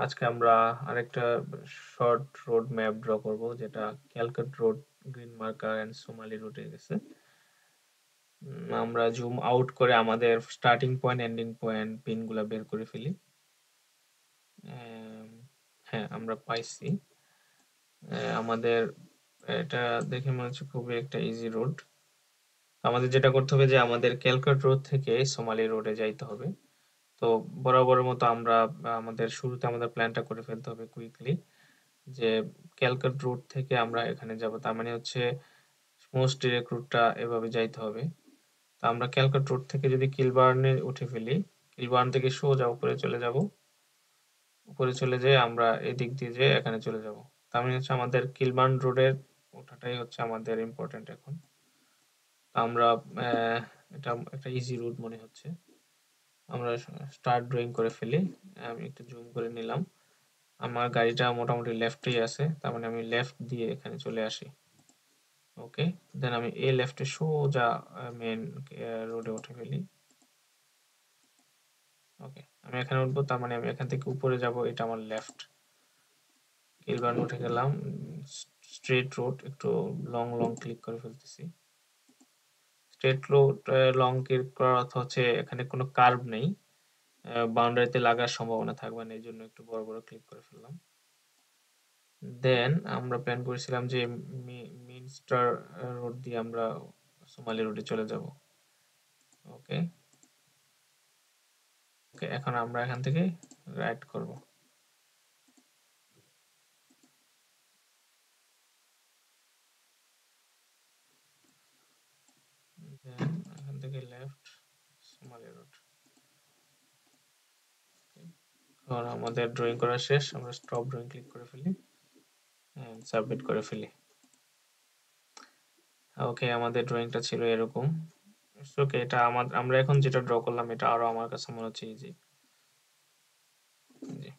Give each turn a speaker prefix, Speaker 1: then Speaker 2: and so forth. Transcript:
Speaker 1: আজকে আমরা আরেকটা শর্ট রোড ম্যাপ ড্র করব, যেটা calculate route, green marker and সোমালি রুটে গেছে। আমরা জুম আউট করে আমাদের স্টার্টিং পয়েন্ট, এন্ডিং পয়েন্ট, পিনগুলা বের করে ফেলি। হ্যাঁ, আমরা পাইছি। আমাদের এটা দেখে মনে হচ্ছে খুবই একটা ইজি রোড। আমাদের যেটা করতে হবে যে আমাদের ক্যালকাট রোড থেকে সোমালি রোডে যাইতে হবে। তো বরাবরের মতো আমরা আমাদের শুরুতে আমাদের প্ল্যানটা করে ফেলতে হবে কুইকলি, যে ক্যালকাট রুট থেকে আমরা এখানে যাব। তার মানে হচ্ছে মোস্ট ডিরেক্ট রুটটা এভাবে যাইতে হবে। তো আমরা ক্যালকাট রুট থেকে যদি কিলবার্নে উঠে ফেলি, কিলবার্ন থেকে সোজা উপরে চলে যাব। উপরে চলে যেয়ে আমরা এদিক দিয়ে যেয়ে এখানে চলে যাব। তার মানে হচ্ছে আমাদের কিলবার্ন রোডের ওঠাটাই হচ্ছে আমাদের ইম্পর্টেন্ট এখন। আমরা এটা একটা ইজি রুট মনে হচ্ছে। আমরা স্টার্ট ড্রয়িং করে ফেলি। আমি একটু জুম করে নিলাম। আমার গাড়িটা মোটামুটি লেফটেই আছে, তার মানে আমি লেফট দিয়ে এখানে চলে আসি। ওকে, দেন আমি এই লেফটে সোজা মেন রোডে উঠে ফেলি। ওকে, আমি এখানে উঠবো, তার মানে আমি এখান থেকে উপরে যাব, এটা আমার লেফট। কিলবার্ন উঠে গেলাম, স্ট্রেট রোড, একটু লং লং ক্লিক করে ফেলতেছি। স্ট্রেট রোড লং ক্লিক করার অর্থ হচ্ছে এখানে কোনো কার্ভ নেই, বাউন্ডারিতে লাগার সম্ভাবনা থাকবে না, এই জন্য একটু বড় বড় ক্লিক করে ফেললাম। দেন আমরা প্ল্যান করেছিলাম যে মিনস্টার রোড দিয়ে আমরা সোমালি রোডে চলে যাব। ওকে, ওকে, এখন আমরা এখান থেকে রাইট করব। দেন এখান থেকে লেফট, সোমালি রোড। এখন আমাদের ড্রয়িং করা শেষ, আমরা স্টপ ড্রয়িং ক্লিক করে ফেলি এন্ড সাবমিট করে ফেলি। ওকে, আমাদের ড্রয়িংটা ছিল এরকম। ওকে, এটা আমরা এখন যেটা ড্র করলাম এটা আরো আমার কাছে মনে হচ্ছে ইজি। জি।